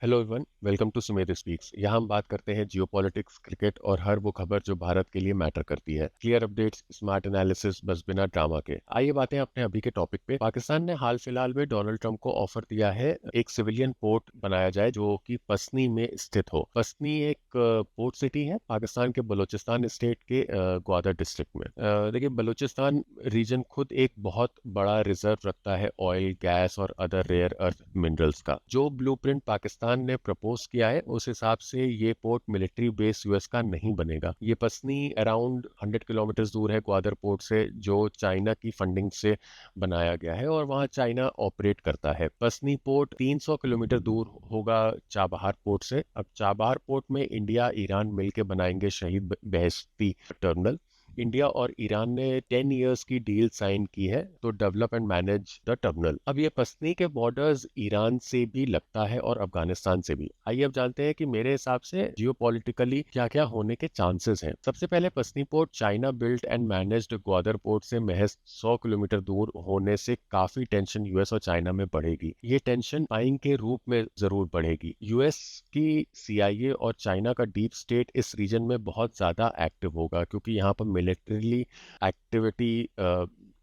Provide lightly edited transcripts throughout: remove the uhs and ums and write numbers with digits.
Hello everyone, welcome to Sumedh speaks. यहाँ हम बात करते हैं जियोपॉलिटिक्स, क्रिकेट और हर वो खबर जो भारत के लिए मैटर करती है। क्लियर अपडेट्स, स्मार्ट एनालिसिस, बस बिना ड्रामा के। आइए बातें अपने अभी के टॉपिक पे। पाकिस्तान ने हाल फिलहाल में डोनाल्ड ट्रंप को ऑफर दिया है एक सिविलियन पोर्ट बनाया जाए जो कि पसनी में स्थित हो। पसनी एक पोर्ट सिटी है पाकिस्तान के बलूचिस्तान स्टेट के ग्वादर डिस्ट्रिक्ट में। देखिए, बलूचिस्तान रीजन खुद एक बहुत बड़ा रिजर्व रखता है ऑयल, गैस और अदर रेयर अर्थ मिनरल्स का। जो ब्लूप्रिंट पाकिस्तान ने प्रपोज किया है उस हिसाब से ये पोर्ट मिलिट्री बेस यूएस का नहीं बनेगा। ये पसनी अराउंड 100 किलोमीटर दूर है ग्वादर पोर्ट से, जो चाइना की फंडिंग से बनाया गया है और वहाँ चाइना ऑपरेट करता है। पसनी पोर्ट 300 किलोमीटर दूर होगा चाबहार पोर्ट से। अब चाबहार पोर्ट में इंडिया ईरान मिलकर बनाएंगे शहीद बेहेश्ती टर्मिनल। इंडिया और ईरान ने 10 इयर्स की डील साइन की है तो develop and manage the terminal. अब ये पसनी के बॉर्डर्स ईरान से भी लगता है और अफगानिस्तान से भी। आइए अब जानते हैं कि मेरे हिसाब से जियोपॉलिटिकली क्या क्या होने के चांसेस हैं। सबसे पहले, Pasni port China built and managed Gwadar port से महज 100 किलोमीटर दूर होने से काफी टेंशन यूएस और चाइना में बढ़ेगी। ये टेंशन पाइंग के रूप में जरूर बढ़ेगी। यूएस की सीआईए और चाइना का डीप स्टेट इस रीजन में बहुत ज्यादा एक्टिव होगा क्योंकि यहाँ पर मिलिट्रीली एक्टिविटी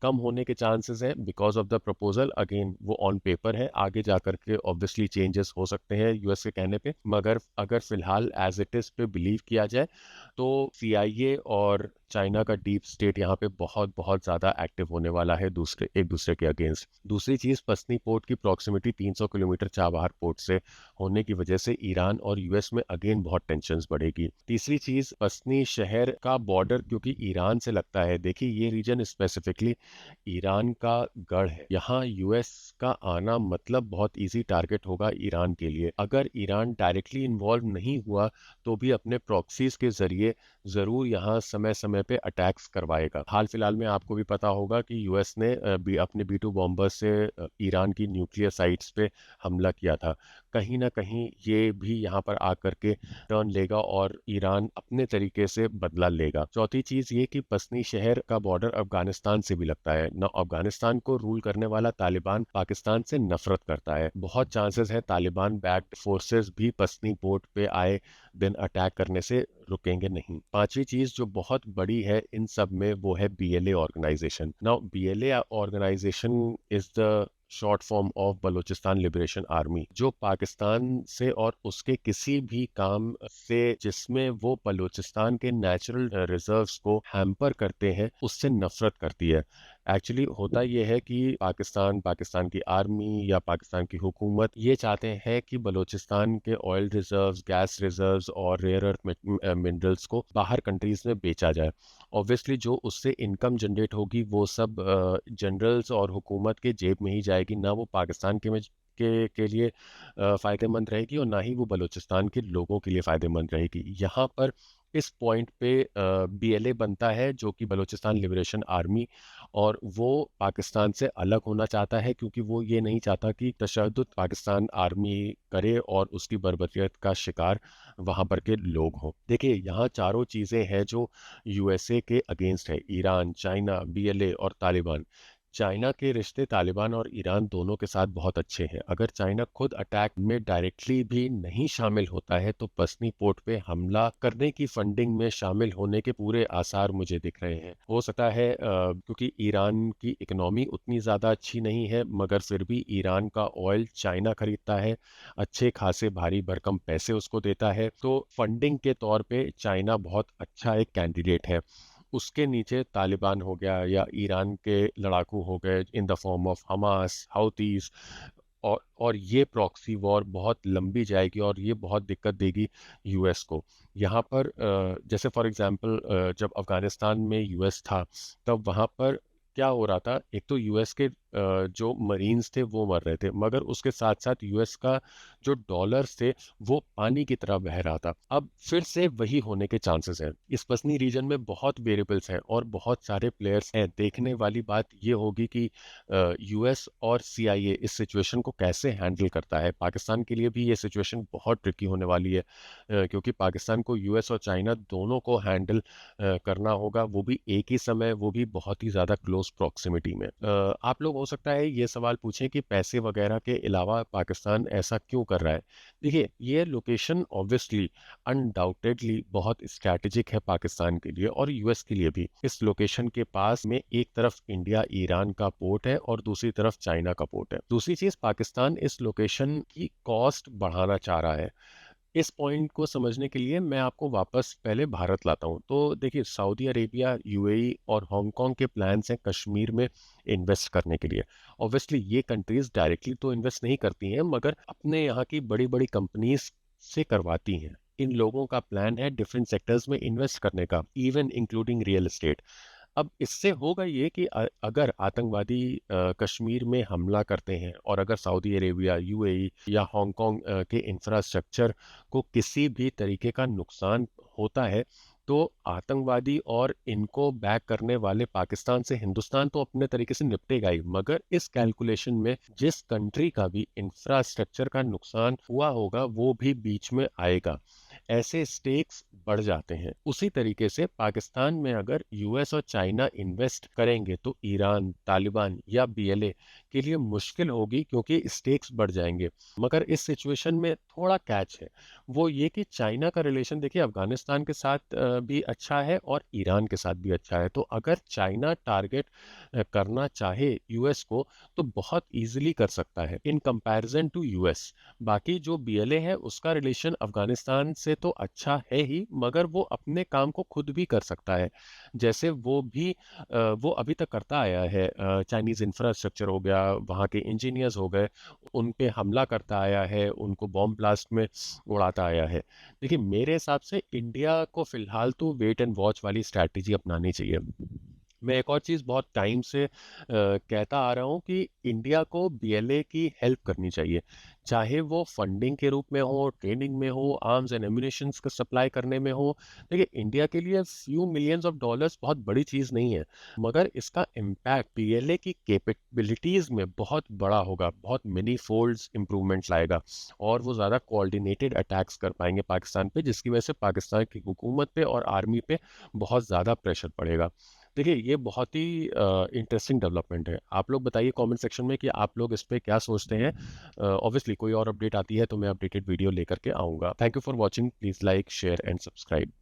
कम होने के चांसेस हैं because of the proposal. Again वो ऑन पेपर है, आगे जाकर के ऑब्वियसली चेंजेस हो सकते हैं यूएस के कहने पे, मगर अगर फिलहाल एज इट इज पे बिलीव किया जाए तो सीआईए और चाइना का डीप स्टेट यहाँ पे बहुत बहुत ज्यादा एक्टिव होने वाला है एक दूसरे के अगेंस्ट। दूसरी चीज, पसनी पोर्ट की प्रॉक्सिमिटी 300 किलोमीटर चाबहार पोर्ट से होने की वजह से ईरान और यूएस में अगेन बहुत टेंशंस बढ़ेगी। तीसरी चीज, पसनी शहर का बॉर्डर क्योंकि ईरान से लगता है। देखिए, ये रीजन स्पेसिफिकली ईरान का गढ़ है। यहाँ यूएस का आना मतलब बहुत इजी टारगेट होगा ईरान के लिए। अगर ईरान डायरेक्टली इन्वॉल्व नहीं हुआ तो भी अपने प्रॉक्सीज के जरिए जरूर यहाँ समय समय पे अटैक्स करवाएगा। हाल फिलहाल में आपको भी पता होगा कि यूएस ने अपने B2 बॉम्बर से ईरान की न्यूक्लियर साइट्स पे हमला किया था। कहीं ना कहीं ये भी यहाँ पर आकर के टर्न लेगा और ईरान अपने तरीके से बदला लेगा। चौथी चीज ये कि पसनी शहर का बॉर्डर अफगानिस्तान से भी लगता है ना। अफगानिस्तान को रूल करने वाला तालिबान पाकिस्तान से नफरत करता है। बहुत चांसेस है तालिबान बैक्ड फोर्सेस भी पसनी पोर्ट पे आए दिन अटैक करने से रुकेंगे नहीं। पांचवी चीज जो बहुत बड़ी है इन सब में वो है BLA organization. Now BLA organization is the short form of Balochistan liberation army, जो पाकिस्तान से और उसके किसी भी काम से जिसमें वो बलूचिस्तान के नेचुरल रिजर्व्स को हैम्पर करते हैं उससे नफरत करती है। एक्चुअली होता यह है कि पाकिस्तान की आर्मी या पाकिस्तान की हुकूमत ये चाहते हैं कि बलूचिस्तान के ऑयल रिजर्व्स, गैस रिजर्व्स और रेयर अर्थ मिनरल्स को बाहर कंट्रीज में बेचा जाए। ऑब्वियसली जो उससे इनकम जनरेट होगी वो सब जनरल्स और हुकूमत के जेब में ही जाएगी, ना वो पाकिस्तान के लिए फ़ायदेमंद रहेगी और ना ही वो बलूचिस्तान के लोगों के लिए फ़ायदेमंद रहेगी। यहाँ पर इस पॉइंट पे बीएलए बनता है जो कि बलूचिस्तान लिबरेशन आर्मी, और वो पाकिस्तान से अलग होना चाहता है क्योंकि वो ये नहीं चाहता कि तशद्दुद पाकिस्तान आर्मी करे और उसकी बर्बरियत का शिकार वहाँ पर के लोग हों। देखिए, यहाँ चारों चीज़ें हैं जो यूएसए के अगेंस्ट है: ईरान, चाइना, बीएलए और तालिबान। चाइना के रिश्ते तालिबान और ईरान दोनों के साथ बहुत अच्छे हैं। अगर चाइना खुद अटैक में डायरेक्टली भी नहीं शामिल होता है तो पसनी पोर्ट पे हमला करने की फंडिंग में शामिल होने के पूरे आसार मुझे दिख रहे हैं। हो सकता है क्योंकि ईरान की इकोनॉमी उतनी ज़्यादा अच्छी नहीं है, मगर फिर भी ईरान का ऑयल चाइना खरीदता है, अच्छे खासे भारी भरकम पैसे उसको देता है, तो फंडिंग के तौर पे चाइना बहुत अच्छा एक कैंडिडेट है। उसके नीचे तालिबान हो गया या ईरान के लड़ाकू हो गए in the form of Hamas, Houthis. और ये प्रॉक्सी वॉर बहुत लंबी जाएगी और ये बहुत दिक्कत देगी यूएस को। यहाँ पर जैसे फॉर एग्जांपल जब अफगानिस्तान में यूएस था तब वहाँ पर क्या हो रहा था, एक तो यूएस के जो मरीन्स थे वो मर रहे थे, मगर उसके साथ साथ यूएस का जो डॉलर्स थे वो पानी की तरह बह रहा था। अब फिर से वही होने के चांसेस हैं। इस पसनी रीजन में बहुत वेरिएबल्स हैं और बहुत सारे प्लेयर्स हैं। देखने वाली बात ये होगी कि यूएस और सीआईए इस सिचुएशन को कैसे हैंडल करता है। पाकिस्तान के लिए भी ये सिचुएशन बहुत ट्रिकी होने वाली है क्योंकि पाकिस्तान को यूएस और चाइना दोनों को हैंडल करना होगा, वो भी एक ही समय, वो भी बहुत ही ज़्यादा क्लोज प्रॉक्सिमिटी में। आप लोग हो सकता है ये सवाल पूछें कि पैसे वगैरह के अलावा पाकिस्तान ऐसा क्यों कर रहा है। देखिए, ये लोकेशन ऑब्वियसली अनडाउटेडली बहुत स्ट्रैटेजिक है पाकिस्तान के लिए और यूएस के लिए भी। इस लोकेशन के पास में एक तरफ इंडिया ईरान का पोर्ट है और दूसरी तरफ चाइना का पोर्ट है। दूसरी चीज, पाकिस्तान इस लोकेशन की कॉस्ट बढ़ाना चाह रहा है। इस पॉइंट को समझने के लिए मैं आपको वापस पहले भारत लाता हूँ। तो देखिए, सऊदी अरेबिया, यूएई और हांगकांग के प्लान्स हैं कश्मीर में इन्वेस्ट करने के लिए। ऑब्वियसली ये कंट्रीज डायरेक्टली तो इन्वेस्ट नहीं करती हैं, मगर अपने यहाँ की बड़ी बड़ी कंपनीज से करवाती हैं। इन लोगों का प्लान है डिफरेंट सेक्टर्स में इन्वेस्ट करने का, इवन इंक्लूडिंग रियल एस्टेट। अब इससे होगा ये कि अगर आतंकवादी कश्मीर में हमला करते हैं और अगर सऊदी अरेबिया, यूएई या हांगकांग के इंफ्रास्ट्रक्चर को किसी भी तरीके का नुकसान होता है, तो आतंकवादी और इनको बैक करने वाले पाकिस्तान से हिंदुस्तान तो अपने तरीके से निपटेगा ही, मगर इस कैलकुलेशन में जिस कंट्री का भी इंफ्रास्ट्रक्चर का नुकसान हुआ होगा वो भी बीच में आएगा। ऐसे स्टेक्स बढ़ जाते हैं। उसी तरीके से पाकिस्तान में अगर यूएस और चाइना इन्वेस्ट करेंगे तो ईरान, तालिबान या बीएलए के लिए मुश्किल होगी, क्योंकि स्टेक्स बढ़ जाएंगे। मगर इस सिचुएशन में थोड़ा कैच है, वो ये कि चाइना का रिलेशन देखिए अफगानिस्तान के साथ भी अच्छा है और ईरान के साथ भी अच्छा है। तो अगर चाइना टारगेट करना चाहे यूएस को तो बहुत इजीली कर सकता है इन कंपैरिजन टू यूएस। बाकी जो बीएलए है उसका रिलेशन अफगानिस्तान से तो अच्छा है ही, मगर वो अपने काम को खुद भी कर सकता है। जैसे वो अभी तक करता आया है। चाइनीज इंफ्रास्ट्रक्चर हो गया, वहाँ के इंजीनियर्स हो गए, उन पे हमला करता आया है, उनको बॉम्ब ब्लास्ट में उड़ाता आया है। देखिए, मेरे हिसाब से इंडिया को फिलहाल तो वेट एंड वॉच वाली स्ट्रैटेजी अपनानी चाहिए। मैं एक और चीज़ बहुत टाइम से कहता आ रहा हूँ कि इंडिया को बीएलए की हेल्प करनी चाहिए, चाहे वो फंडिंग के रूप में हो, ट्रेनिंग में हो, आर्म्स एंड एम्यूनिशंस का सप्लाई करने में हो। देखिए, इंडिया के लिए फ्यू मिलियंस ऑफ डॉलर्स बहुत बड़ी चीज़ नहीं है, मगर इसका इम्पैक्ट बीएलए की कैपेबिलिटीज़ में बहुत बड़ा होगा, बहुत मेनी फोल्ड्स इंप्रूवमेंट्स लाएगा और वो ज़्यादा कोऑर्डिनेटेड अटैक्स कर पाएंगे पाकिस्तान पे, जिसकी वजह से पाकिस्तान की हुकूमत पे और आर्मी पे बहुत ज़्यादा प्रेशर पड़ेगा। देखिए, ये बहुत ही इंटरेस्टिंग डेवलपमेंट है। आप लोग बताइए कमेंट सेक्शन में कि आप लोग इस पे क्या सोचते हैं। ऑब्वियसली कोई और अपडेट आती है तो मैं अपडेटेड वीडियो लेकर के आऊँगा। Thank you for watching. Please like, share and subscribe.